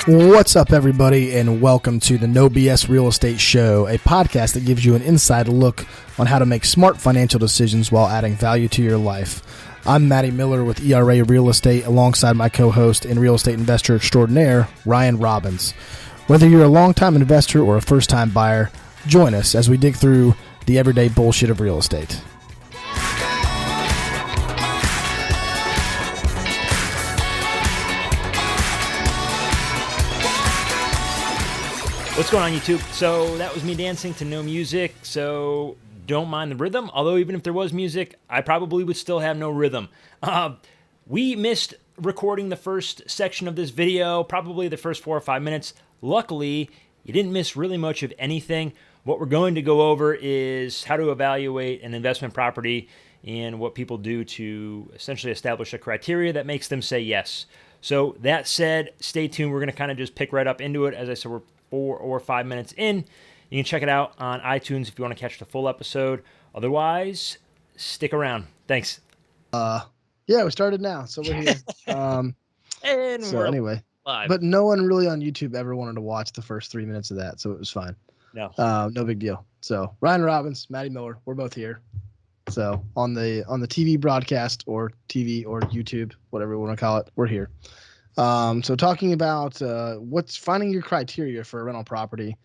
What's up, everybody, and welcome to the No BS Real Estate Show, a podcast that gives you an inside look on how to make smart financial decisions while adding value to your life. I'm Matty Miller with ERA Real Estate, alongside my co-host and real estate investor extraordinaire, Ryan Robbins. Whether you're a long-time investor or a first-time buyer, join us as we dig through the everyday bullshit of real estate. What's going on, YouTube? So that was me dancing to no music, so don't mind the rhythm. Although even if there was music, I probably would still have no rhythm. We missed recording the first section of this video, probably the first 4 or 5 minutes. Luckily, you didn't miss really much of anything. What we're going to go over is how to evaluate an investment property and what people do to essentially establish a criteria that makes them say yes. So that said, stay tuned. We're going to kind of just pick right up into it. As I said, we're 4 or 5 minutes in. You can check it out on iTunes if you want to catch the full episode. Otherwise, stick around. Thanks. Yeah, we started now, so we're here. And so we're anyway, live. but no one really on YouTube ever wanted to watch the first 3 minutes of that, so it was fine. No. No big deal. So Ryan Robbins, Matty Miller, we're both here. So on the TV broadcast or TV or YouTube, whatever you want to call it, we're here. So talking about what's finding your criteria for a rental property.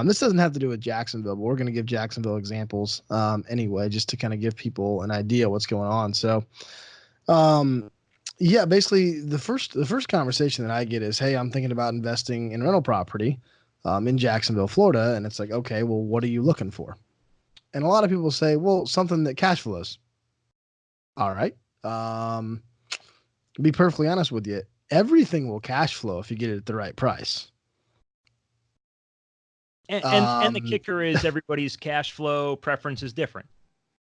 This doesn't have to do with Jacksonville, but we're going to give Jacksonville examples anyway, just to kind of give people an idea what's going on. So, yeah, basically the first conversation that I get is, hey, I'm thinking about investing in rental property in Jacksonville, Florida. And it's like, okay, well, what are you looking for? And a lot of people say, well, something that cash flows. All right. Be perfectly honest with you. Everything will cash flow if you get it at the right price. And the kicker is everybody's cash flow preference is different.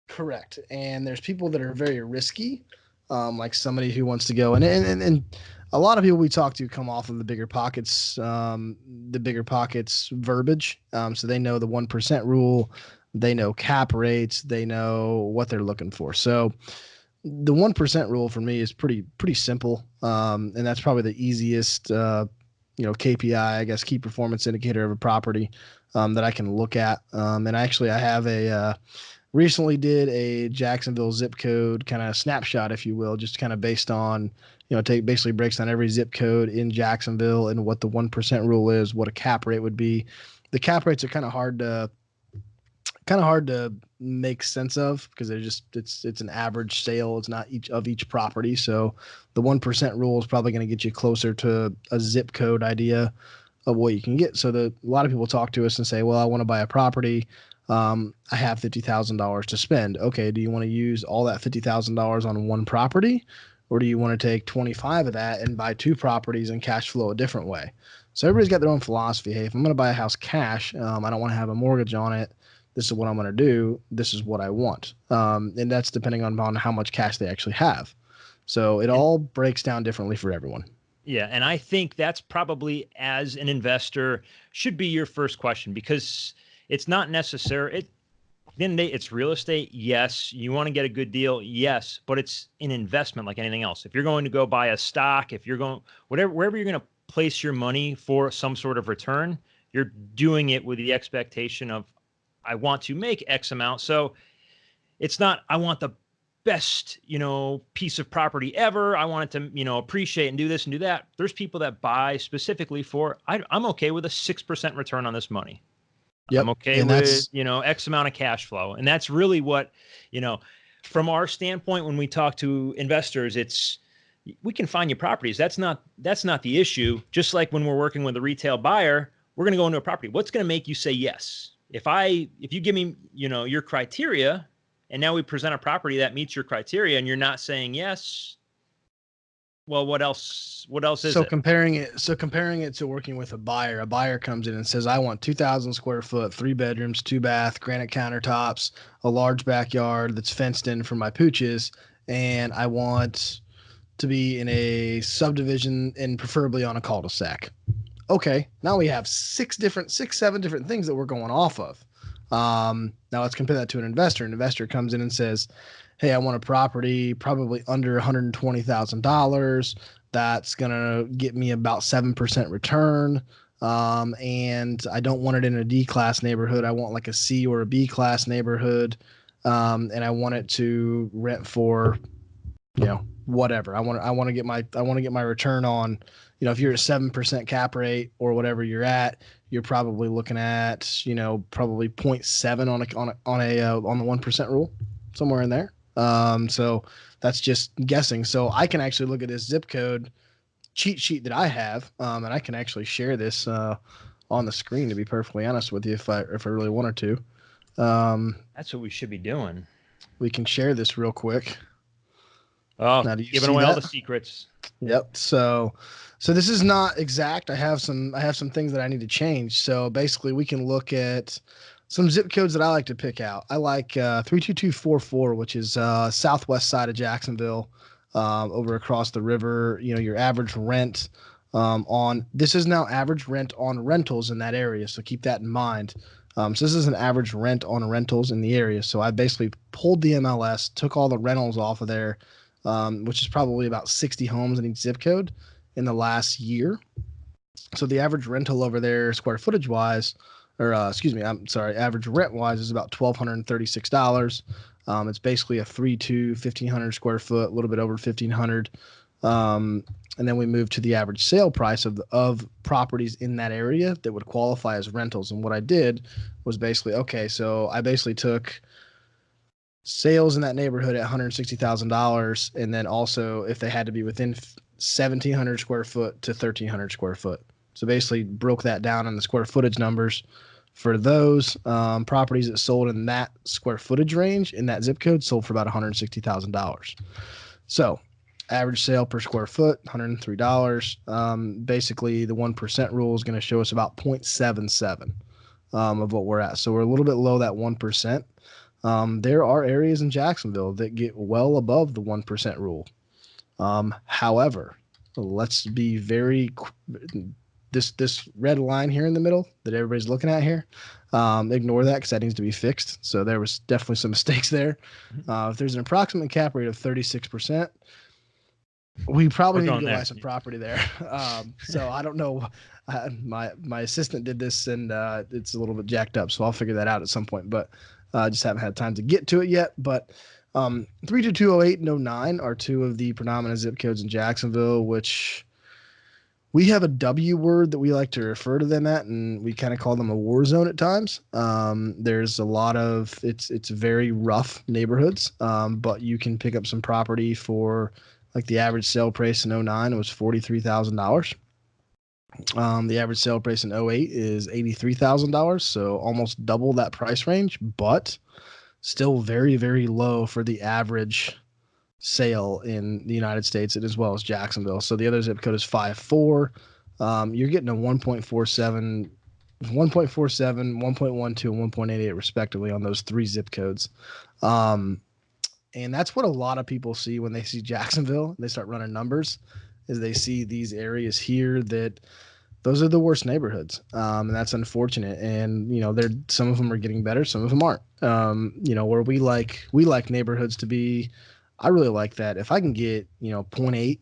Correct. And there's people that are very risky, like somebody who wants to go and a lot of people we talk to come off of the bigger pockets verbiage. So they know the 1% rule, they know cap rates, they know what they're looking for. So the 1% rule for me is pretty simple. And that's probably the easiest, KPI, I guess, key performance indicator of a property, that I can look at. And actually I have recently did a Jacksonville zip code kind of snapshot, if you will, just kind of based on, basically breaks down every zip code in Jacksonville and what the 1% rule is, what a cap rate would be. The cap rates are kind of hard to make sense of because they're just it's an average sale. It's not each property. So the 1% rule is probably going to get you closer to a zip code idea of what you can get. So a lot of people talk to us and say, well, I want to buy a property. I have $50,000 to spend. Okay. Do you want to use all that $50,000 on one property, or do you want to take 25 of that and buy 2 properties and cash flow a different way? So everybody's got their own philosophy. Hey, if I'm going to buy a house cash, I don't want to have a mortgage on it. This is what I'm going to do. This is what I want. And that's depending on how much cash they actually have. So it all breaks down differently for everyone. Yeah. And I think that's probably, as an investor, should be your first question, because it's not necessary. At the end of the day, it's real estate. Yes. You want to get a good deal. Yes. But it's an investment like anything else. If you're going to go buy a stock, if you're going, wherever you're going to place your money for some sort of return, you're doing it with the expectation of, I want to make X amount. So it's not, I want the best, piece of property ever. I want it to, appreciate and do this and do that. There's people that buy specifically for, I'm okay with a 6% return on this money. Yep. I'm okay with, X amount of cash flow. And that's really what, from our standpoint, when we talk to investors, we can find you properties. That's not the issue. Just like when we're working with a retail buyer, we're going to go into a property. What's going to make you say yes? If you give me, your criteria, and now we present a property that meets your criteria and you're not saying yes, well, what else is it? So comparing it to working with a buyer comes in and says, I want 2,000 square foot, 3 bedrooms, 2 bath, granite countertops, a large backyard that's fenced in for my pooches. And I want to be in a subdivision and preferably on a cul-de-sac. Okay, now we have seven different things that we're going off of. Now let's compare that to an investor. An investor comes in and says, "Hey, I want a property probably under $120,000. That's gonna get me about 7% return. And I don't want it in a D class neighborhood. I want like a C or a B class neighborhood. And I want it to rent for, whatever. I want to get my return on, if you're at 7% cap rate or whatever you're at, you're probably looking at, probably 0.7 on the 1% rule, somewhere in there. So that's just guessing. So I can actually look at this zip code cheat sheet that I have, and I can actually share this on the screen, to be perfectly honest with you, if I really wanted to. That's what we should be doing. We can share this real quick. Oh, giving away all the secrets. Yep. So this is not exact. I have some things that I need to change. So basically, we can look at some zip codes that I like to pick out. I like 32244, which is southwest side of Jacksonville, over across the river. Your average rent this is now average rent on rentals in that area. So keep that in mind. So this is an average rent on rentals in the area. So I basically pulled the MLS, took all the rentals off of there, which is probably about 60 homes in each zip code in the last year. So the average rental over there, square footage wise, average rent wise, is about $1,236. It's basically a 1,500 square foot, a little bit over 1,500. And then we move to the average sale price of properties in that area that would qualify as rentals. And what I did was so I basically took sales in that neighborhood at $160,000, and then also if they had to be within 1,700 square foot to 1,300 square foot. So basically broke that down in the square footage numbers for those properties that sold in that square footage range in that zip code sold for about $160,000. So average sale per square foot, $103. Basically, the 1% rule is going to show us about 0.77 of what we're at. So we're a little bit low that 1%. There are areas in Jacksonville that get well above the 1% rule. However, let's be this red line here in the middle that everybody's looking at here, ignore that because that needs to be fixed. So there was definitely some mistakes there. If there's an approximate cap rate of 36%, we probably need to go buy some property there. So I don't know. My assistant did this, and it's a little bit jacked up, so I'll figure that out at some point. But I just haven't had time to get to it yet. But 32208 and 09 are two of the predominant zip codes in Jacksonville, which we have a W word that we like to refer to them at, and we kind of call them a war zone at times. There's a lot of it's very rough neighborhoods, but you can pick up some property for, like, the average sale price in 09 was $43,000. The average sale price in 08 is $83,000, so almost double that price range, but still very, very low for the average sale in the United States and as well as Jacksonville. So the other zip code is 54. You're getting a 1.47, 1.12, and 1.88 respectively on those three zip codes. And that's what a lot of people see when they see Jacksonville. They start running numbers, is they see these areas here that those are the worst neighborhoods. And that's unfortunate. And, some of them are getting better. Some of them aren't. Where we like neighborhoods to be, I really like that. If I can get, 0.8,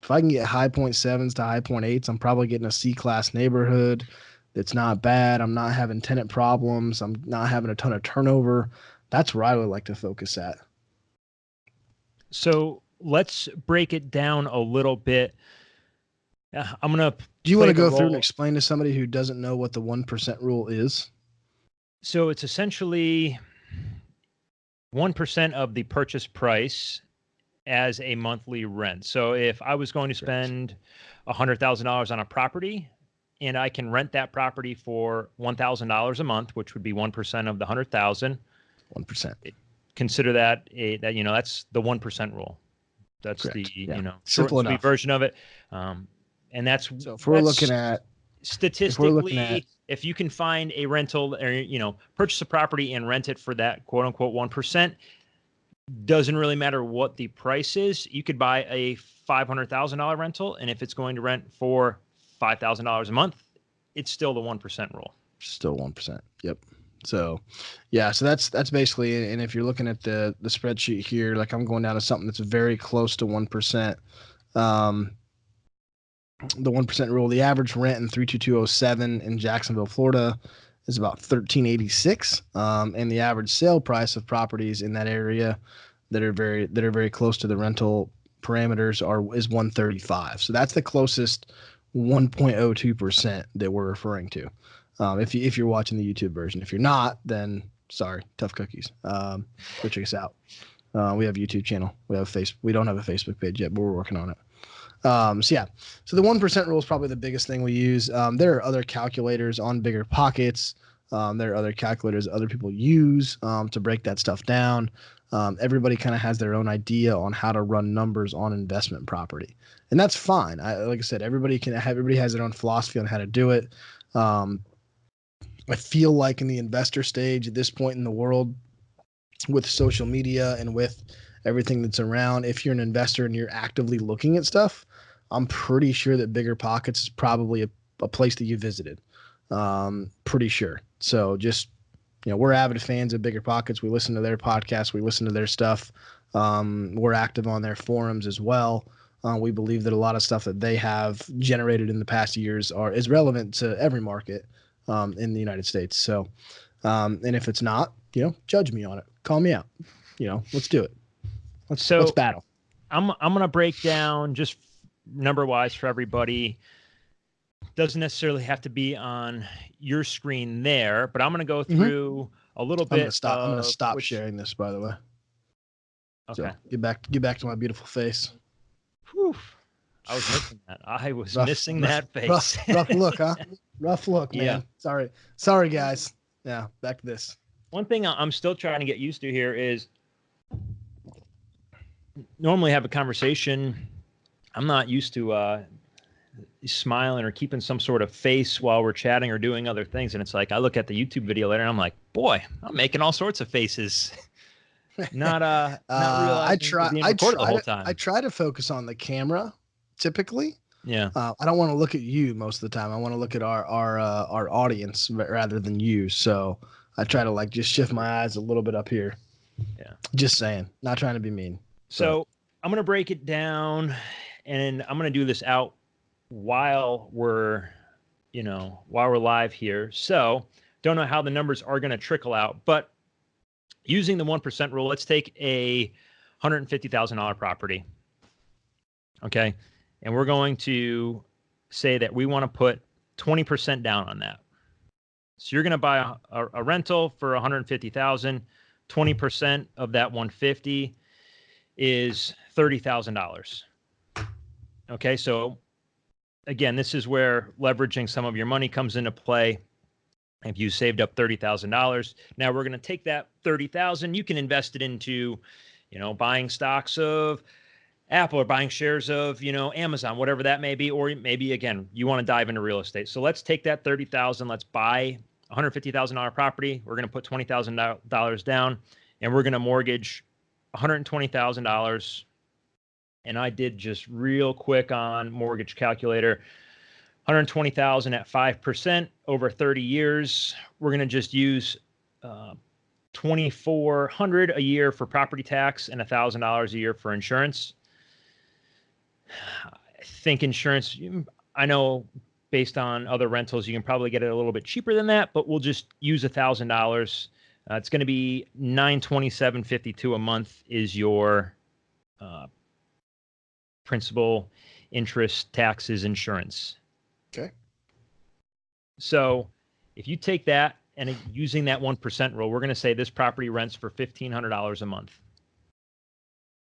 if I can get high 0.7s to high 0.8s, I'm probably getting a C-class neighborhood that's not bad. I'm not having tenant problems. I'm not having a ton of turnover. That's where I would like to focus at. So let's break it down a little bit. I'm going to. Do you want to go through and explain to somebody who doesn't know what the 1% rule is? So it's essentially 1% of the purchase price as a monthly rent. So if I was going to spend $100,000 on a property, and I can rent that property for $1,000 a month, which would be 1% of the 100,000. 1%. Consider that that's the 1% rule. That's Correct. simple enough version of it. And that's, so if we're looking at statistically, if you can find a rental or, purchase a property and rent it for that quote unquote 1%, doesn't really matter what the price is. You could buy a $500,000 rental, and if it's going to rent for $5,000 a month, it's still the 1% rule. Still 1%. Yep. So, yeah. So that's basically. And if you're looking at the spreadsheet here, like I'm going down to something that's very close to 1%. The 1% rule. The average rent in 32207 in Jacksonville, Florida, is about 1386. And the average sale price of properties in that area that are very close to the rental parameters is 135. So that's the closest 1.02% that we're referring to. If you're watching the YouTube version, if you're not, then sorry, tough cookies. Go check us out. We have a YouTube channel. We don't have a Facebook page yet, but we're working on it. So the 1% rule is probably the biggest thing we use. There are other calculators on Bigger Pockets. There are other calculators other people use to break that stuff down. Everybody kind of has their own idea on how to run numbers on investment property, and that's fine. Like I said, everybody has their own philosophy on how to do it. I feel like in the investor stage at this point in the world, with social media and with everything that's around, if you're an investor and you're actively looking at stuff, I'm pretty sure that Bigger Pockets is probably a place that you visited. Pretty sure. So just, we're avid fans of Bigger Pockets. We listen to their podcasts. We listen to their stuff. We're active on their forums as well. We believe that a lot of stuff that they have generated in the past years is relevant to every market in the United States. So, and if it's not, judge me on it. Call me out. Let's do it. Let's battle. I'm going to break down just number wise for everybody. Doesn't necessarily have to be on your screen there, but I'm going to go through a little bit. I'm going to stop sharing this, by the way. Okay. So get back to my beautiful face. Whew. I was missing that. I was missing that face. Rough look, huh? Rough look, man. Yeah. Sorry, guys. Yeah, back to this. One thing I'm still trying to get used to here is normally have a conversation. I'm not used to smiling or keeping some sort of face while we're chatting or doing other things. And it's like, I look at the YouTube video later and I'm like, boy, I'm making all sorts of faces. Not I try the whole time. I try to focus on the camera typically. Yeah. I don't want to look at you most of the time. I want to look at our audience rather than you. So I try to just shift my eyes a little bit up here. Yeah. Just saying, not trying to be mean. So I'm going to break it down and I'm going to do this out while we're live here. So don't know how the numbers are going to trickle out, but using the 1% rule, let's take a $150,000 property. Okay. And we're going to say that we want to put 20% down on that. So you're going to buy a rental for $150,000. 20% of that 150 is $30,000. Okay. So again, this is where leveraging some of your money comes into play. If you saved up $30,000, now we're going to take that $30,000. You can invest it into, buying stocks of Apple or buying shares of, Amazon, whatever that may be. Or maybe, again, you want to dive into real estate. So let's take that $30,000. Let's buy a $150,000 property. We're going to put $20,000 down and we're going to mortgage $120,000. And I did just real quick on mortgage calculator, $120,000 at 5% over 30 years. We're going to just use $2,400 a year for property tax and $1,000 a year for insurance. I think insurance, I know based on other rentals, you can probably get it a little bit cheaper than that, but we'll just use $1,000. It's going to be $927.52 a month is your principal, interest, taxes, insurance. Okay. So if you take that and using that 1% rule, we're going to say this property rents for $1,500 a month.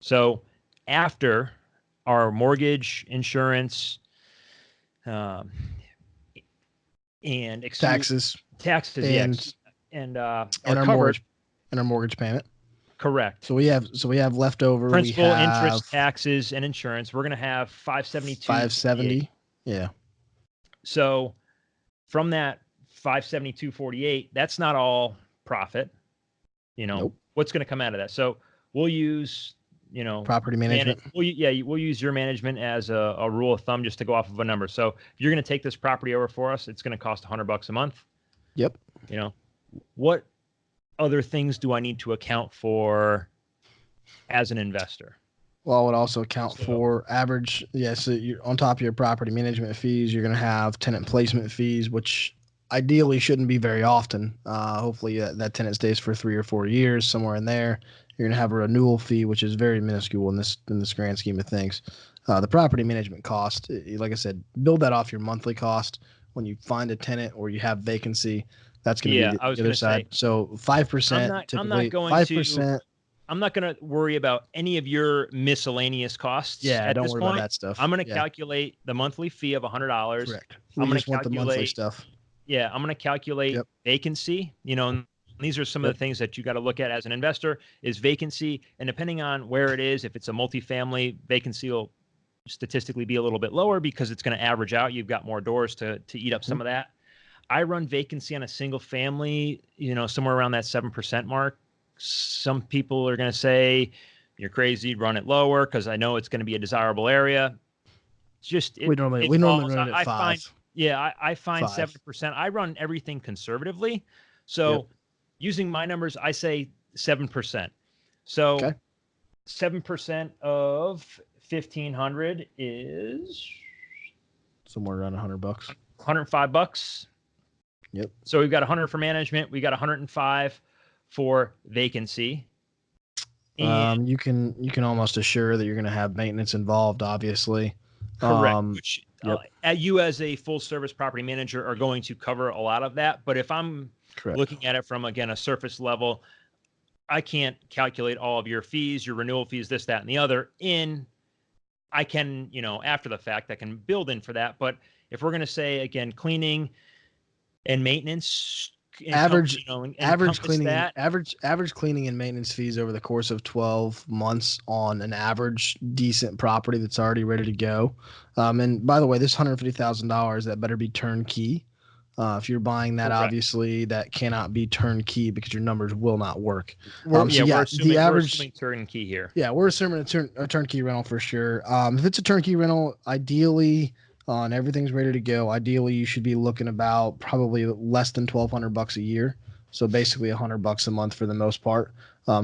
So after our mortgage, insurance, and taxes, yes, and our mortgage payment. Correct. So we have leftover principal, interest, taxes, and insurance. We're going to have $570. Yeah. So from that $572.48, that's not all profit. Nope. What's going to come out of that? So we'll use property management. We'll use your management as a rule of thumb just to go off of a number. So if you're going to take this property over for us, it's going to cost $100 a month. Yep. What other things do I need to account for as an investor? Well, I would also account for average. So you're on top of your property management fees, you're going to have tenant placement fees, which ideally shouldn't be very often. Hopefully that tenant stays for 3 or 4 years, somewhere in there. You're going to have a renewal fee, which is very minuscule in this grand scheme of things. The property management cost, like I said, build that off your monthly cost. When you find a tenant or you have vacancy, that's going to be the other side. So 5%. Typically, 5%. I'm not going to worry about any of your miscellaneous costs. Yeah, don't worry about that stuff. I'm going to calculate the monthly fee of $100. Correct. I'm going to want the monthly stuff. Yeah, I'm going to calculate vacancy. And these are some of the things that you got to look at as an investor is vacancy. And depending on where it is, if it's a multifamily, vacancy will statistically be a little bit lower because it's going to average out. You've got more doors to eat up some of that. I run vacancy on a single family, somewhere around that 7% mark. Some people are going to say you're crazy, run it lower because I know it's going to be a desirable area. It's just we normally run it at 5. I find 7%. I run everything conservatively. So using my numbers, I say 7%. So 7% of 1,500 is somewhere around $100. $105. Yep. So we've got 100 for management. We got 105 for vacancy. And you can almost assure that you're going to have maintenance involved, obviously. Correct. Which you as a full service property manager are going to cover a lot of that. But if I'm looking at it from, again, a surface level, I can't calculate all of your fees, your renewal fees, this, that, and the other I can, after the fact, I can build in for that. But if we're going to say, again, cleaning and maintenance, average cleaning and maintenance fees over the course of 12 months on an average decent property that's already ready to go. And by the way, this $150,000, that better be turnkey. If you're buying that, obviously that cannot be turnkey because your numbers will not work. We're assuming turnkey here. Yeah, we're assuming a turnkey rental for sure. If it's a turnkey rental, ideally, and everything's ready to go, ideally you should be looking about probably less than $1,200 a year. So basically $100 a month for the most part.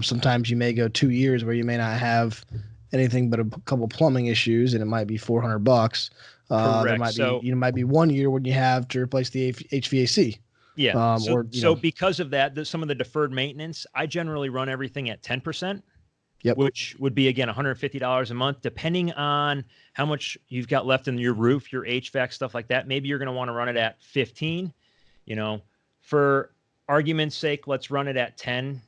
Sometimes you may go 2 years where you may not have anything but a couple plumbing issues, and it might be $400. There might be 1 year when you have to replace the HVAC. Yeah. So because of that, some of the deferred maintenance, I generally run everything at 10%. Yep. Which would be, again, $150 a month, depending on how much you've got left in your roof, your HVAC, stuff like that. Maybe you're going to want to run it at 15. For argument's sake, let's run it at 10.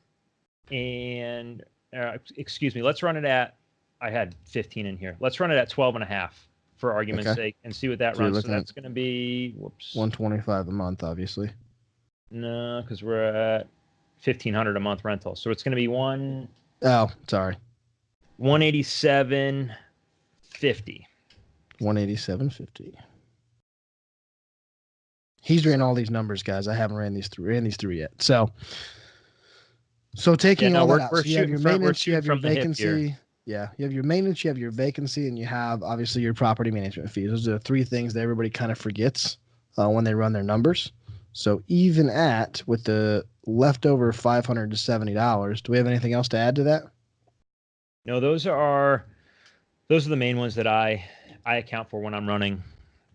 And let's run it at. I had 15 in here. Let's run it at 12.5 for argument's sake, and see what that runs. So that's going to be $125 a month, obviously. No, because we're at $1,500 a month rental, so it's going to be sorry. $187.50. $187.50. He's ran all these numbers, guys. I haven't ran these through yet. So taking all that out. So you have your maintenance, you have your vacancy. Yeah, you have your maintenance, you have your vacancy, and you have obviously your property management fees. Those are the 3 things that everybody kind of forgets when they run their numbers. So even with the leftover $570, do we have anything else to add to that? No, those are the main ones that I account for when I'm running,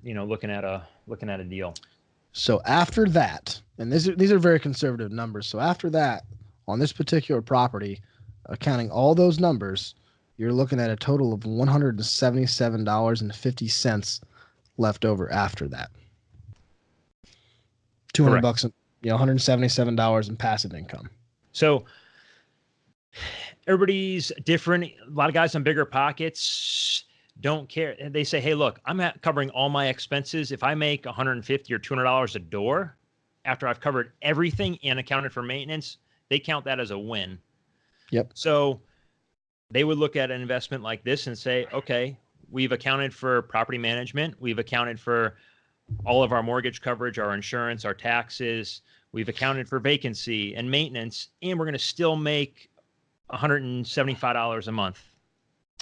looking at a deal. So after that, and these are very conservative numbers. So after that, on this particular property, accounting all those numbers, you're looking at a total of $177.50 left over after that. $200, $177 in passive income. So everybody's different. A lot of guys on bigger pockets don't care. They say, hey, look, I'm covering all my expenses. If I make $150 or $200 a door after I've covered everything and accounted for maintenance, they count that as a win. Yep. So they would look at an investment like this and say, okay, we've accounted for property management. We've accounted for all of our mortgage coverage, our insurance, our taxes. We've accounted for vacancy and maintenance, and we're going to still make $175 a month.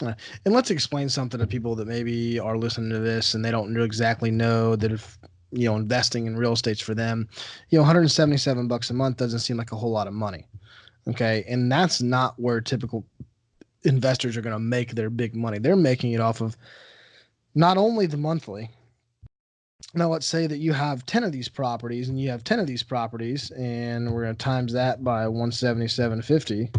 And let's explain something to people that maybe are listening to this and they don't exactly know that if investing in real estate's for them. 177 bucks a month doesn't seem like a whole lot of money. Okay, and that's not where typical investors are going to make their big money. They're making it off of not only the monthly. Now let's say that you have 10 of these properties and you have 10 of these properties, and we're going to times that by 177.50.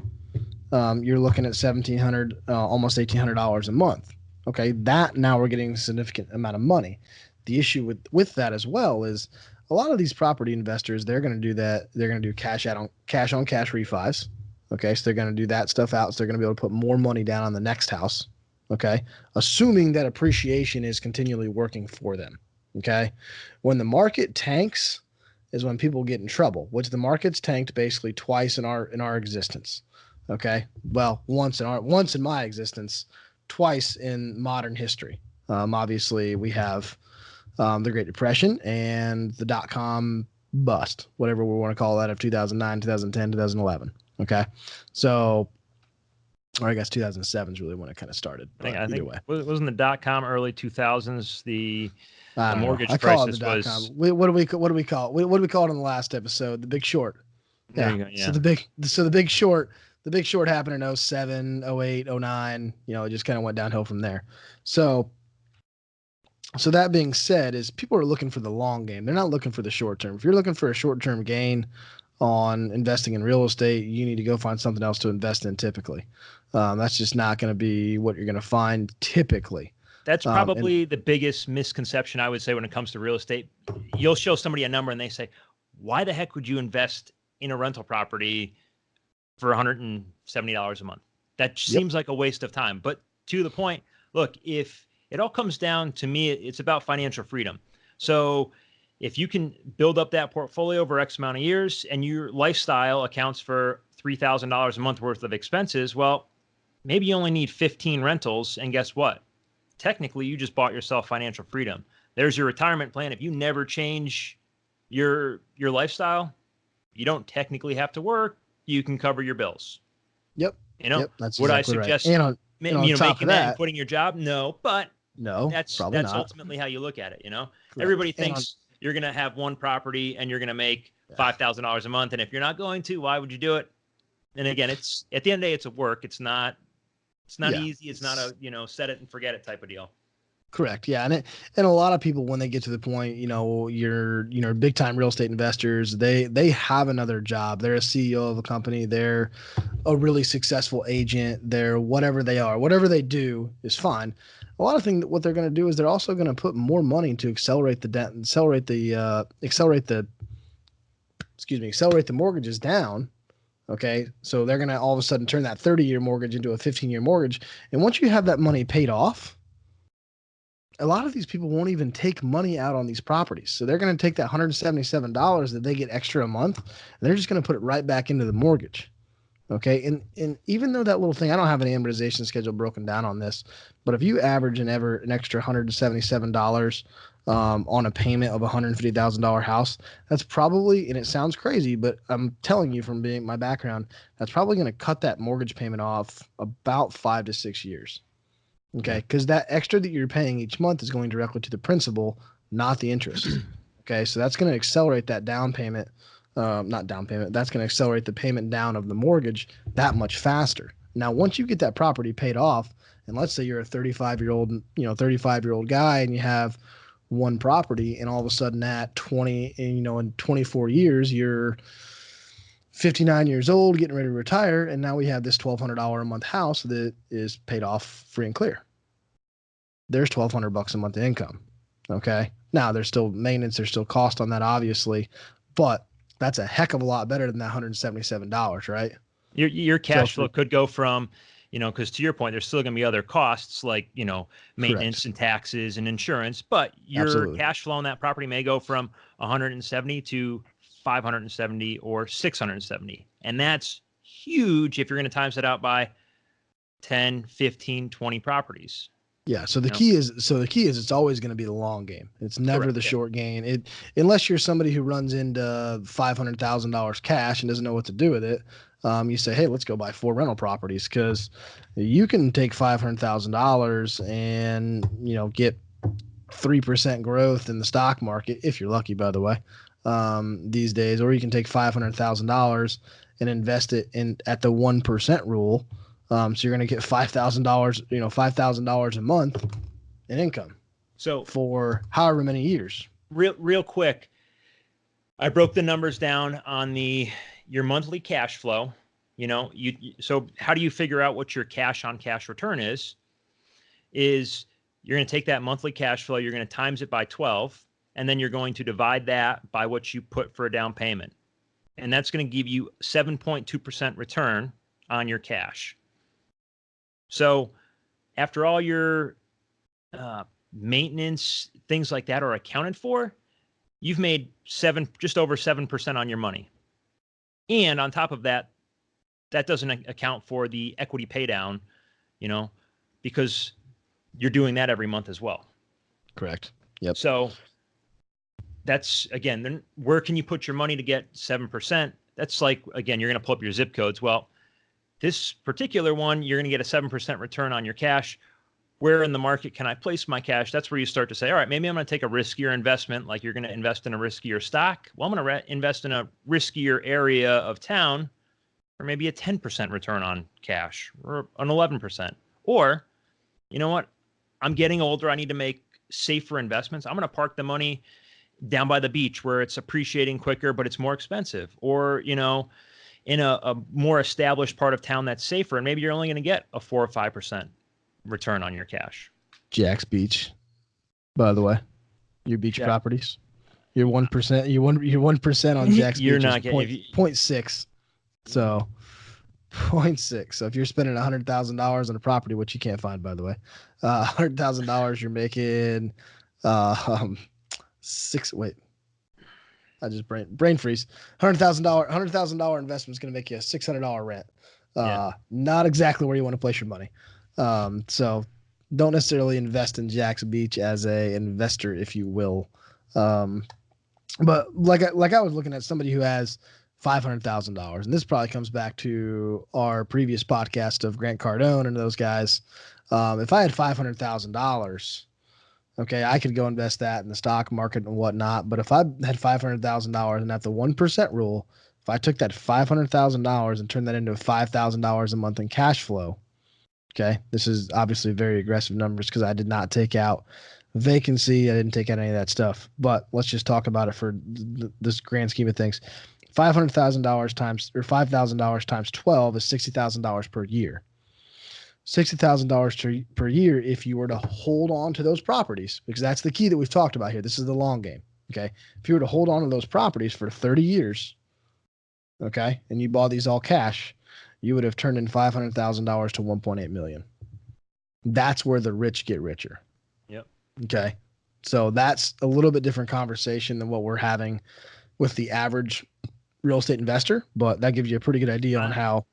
You're looking at 1,700, almost $1,800 a month. Okay, that now we're getting a significant amount of money. The issue with that as well is a lot of these property investors, they're going to do that. They're going to do cash on cash refis. Okay, so they're going to do that stuff out. So they're going to be able to put more money down on the next house. Okay, assuming that appreciation is continually working for them. Okay, when the market tanks is when people get in trouble, which the market's tanked basically twice in our existence. Okay, well, once in my existence, twice in modern history. Obviously, we have the Great Depression and the dot-com bust, whatever we want to call that, of 2009, 2010, 2011. Okay, so, or I guess 2007 is really when it kind of started. I think wasn't the dot-com early 2000s the mortgage I call it the dot-com. was. What do we call it? What do we call it in the last episode? The Big Short. There you go. Yeah. So the Big Short happened in 07, 08, 09. It just kind of went downhill from there. So that being said, is people are looking for the long game. They're not looking for the short term. If you're looking for a short-term gain on investing in real estate, you need to go find something else to invest in typically. That's just not going to be what you're going to find typically. That's probably the biggest misconception, I would say, when it comes to real estate. You'll show somebody a number and they say, why the heck would you invest in a rental property for $170 a month? That seems like a waste of time. But to the point, look, if it all comes down to me, it's about financial freedom. So if you can build up that portfolio over X amount of years and your lifestyle accounts for $3,000 a month worth of expenses, well, maybe you only need 15 rentals. And guess what? Technically, you just bought yourself financial freedom. There's your retirement plan. If you never change your lifestyle, you don't technically have to work. You can cover your bills. Yep. That's would exactly I suggest right. And on top making of that and quitting your job? No, but that's not. ultimately how you look at it. Correct. Everybody thinks you're going to have one property and you're going to make $5,000 a month. And if you're not going to, why would you do it? And again, it's at the end of the day, it's a work. It's not easy. It's not a, set it and forget it type of deal. Correct. Yeah. And a lot of people, when they get to the point, you're big time real estate investors, they have another job. They're a CEO of a company. They're a really successful agent. They're whatever they are, whatever they do is fine. A lot of things, what they're going to do is they're also going to put more money to accelerate the mortgages down. Okay. So they're going to all of a sudden turn that 30-year mortgage into a 15-year mortgage. And once you have that money paid off, a lot of these people won't even take money out on these properties. So they're going to take that $177 that they get extra a month, and they're just going to put it right back into the mortgage. Okay. And even though that little thing, I don't have an amortization schedule broken down on this, but if you average an extra $177 on a payment of a $150,000 house, that's probably, and it sounds crazy, but I'm telling you from being my background, that's probably going to cut that mortgage payment off about 5 to 6 years. Okay, because that extra that you're paying each month is going directly to the principal, not the interest. Okay, so that's going to accelerate that down payment, not down payment. That's going to accelerate the payment down of the mortgage that much faster. Now, once you get that property paid off, and let's say you're a 35-year-old guy, and you have one property, and all of a sudden at 24 years, you're 59 years old, getting ready to retire, and now we have this $1,200 a month house that is paid off free and clear. There's $1,200 a month of income. Okay. Now there's still maintenance, there's still cost on that, obviously, but that's a heck of a lot better than that $177, right? Your cash flow could go from, because to your point, there's still going to be other costs like, maintenance Correct. and taxes and insurance, but your cash flow on that property may go from 170 to 570 or 670. And that's huge if you're going to times it out by 10, 15, 20 properties. Yeah. So You the know? key is it's always going to be the long game. It's never Correct. the Yeah. short game. Unless you're somebody who runs into $500,000 cash and doesn't know what to do with it. You say, hey, let's go buy 4 rental properties, because you can take $500,000 and get 3% growth in the stock market if you're lucky, by the way, these days. Or you can take $500,000 and invest it in at the 1% rule. So you're going to get $5,000, $5,000 a month in income So for however many years. real quick, I broke the numbers down on your monthly cash flow. So how do you figure out what your cash on cash return is? You're going to take that monthly cash flow, you're going to times it by 12, and then you're going to divide that by what you put for a down payment. And that's going to give you 7.2% return on your cash. So after all your maintenance, things like that are accounted for, you've made just over 7% on your money. And on top of that, that doesn't account for the equity pay down, because you're doing that every month as well. Correct. Yep. So that's, again, then where can you put your money to get 7%? That's like, again, you're going to pull up your zip codes. Well, this particular one, you're going to get a 7% return on your cash. Where in the market can I place my cash? That's where you start to say, all right, maybe I'm going to take a riskier investment, like you're going to invest in a riskier stock. Well, I'm going to invest in a riskier area of town, or maybe a 10% return on cash, or an 11%. Or, you know what? I'm getting older. I need to make safer investments. I'm going to park the money down by the beach where it's appreciating quicker, but it's more expensive. Or, in a more established part of town that's safer, and maybe you're only going to get a 4 or 5% return on your cash. Jack's Beach, by the way, your beach properties, your 1%, your 1% on Jack's You're Beach not is getting 0.6. So 0.6. So if you're spending $100,000 on a property, which you can't find, by the way, $100,000, you're making six. Wait, I just brain freeze. $100,000 investment is going to make you a $600 rent. Not exactly where you want to place your money. So don't necessarily invest in Jack's Beach as a investor, if you will. But like I was looking at somebody who has $500,000, and this probably comes back to our previous podcast of Grant Cardone and those guys. If I had $500,000, okay, I could go invest that in the stock market and whatnot. But if I had $500,000 and at the 1% rule, if I took that $500,000 and turned that into $5,000 a month in cash flow, okay, this is obviously very aggressive numbers because I did not take out vacancy. I didn't take out any of that stuff. But let's just talk about it for this grand scheme of things. $500,000 times, or $5,000 times 12 is $60,000 per year. $60,000 per year if you were to hold on to those properties, because that's the key that we've talked about here. This is the long game. Okay. If you were to hold on to those properties for 30 years, okay, and you bought these all cash, you would have turned in $500,000 to $1.8 million. That's where the rich get richer. Yep. Okay. So that's a little bit different conversation than what we're having with the average real estate investor, but that gives you a pretty good idea on how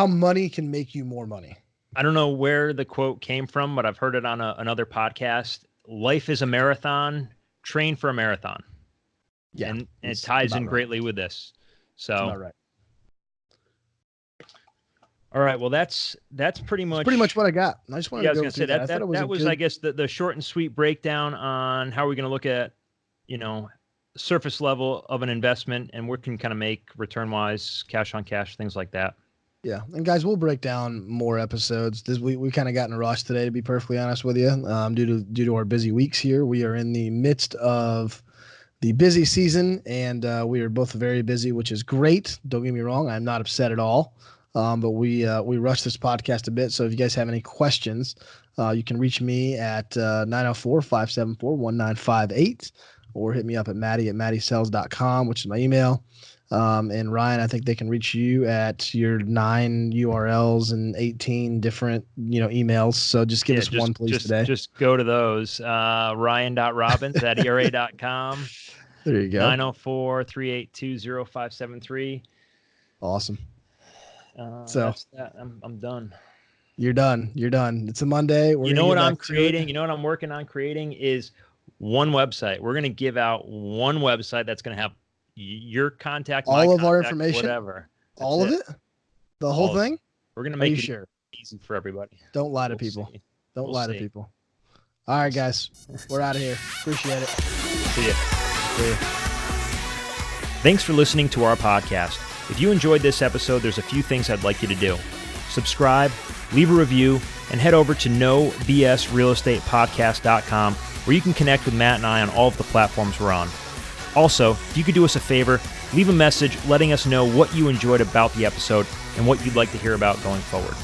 money can make you more money. I don't know where the quote came from, but I've heard it on another podcast. Life is a marathon. Train for a marathon. Yeah, and it ties in greatly with this. So, about right. All right. Well, that's pretty much what I got. I just wanted to go through that. That was I guess, the short and sweet breakdown on how we're going to look at, surface level of an investment and where can kind of make return wise, cash on cash, things like that. Yeah. And guys, we'll break down more episodes. We kind of got in a rush today, to be perfectly honest with you, due to our busy weeks here. We are in the midst of the busy season, and we are both very busy, which is great. Don't get me wrong. I'm not upset at all. But we rushed this podcast a bit. So if you guys have any questions, you can reach me at 904-574-1958, or hit me up at Matty@mattysells.com, which is my email. And Ryan, I think they can reach you at your 9 URLs and 18 different, emails. So just give us one, please, today. Just go to those. Ryan.robbins@era.com. There you go. 904-382-0573. Awesome. So that's that. I'm done. You're done. You're done. It's a Monday. You know what I'm creating? You know what I'm working on creating is one website. We're going to give out one website that's going to have your contact, all of our information, whatever. All of it? The whole thing? We're going to make it easy for everybody. Don't lie to people. Don't lie to people. All right, guys. We're out of here. Appreciate it. See ya. Thanks for listening to our podcast. If you enjoyed this episode, there's a few things I'd like you to do. Subscribe, leave a review, and head over to nobsrealestatepodcast.com where you can connect with Matt and I on all of the platforms we're on. Also, if you could do us a favor, leave a message letting us know what you enjoyed about the episode and what you'd like to hear about going forward.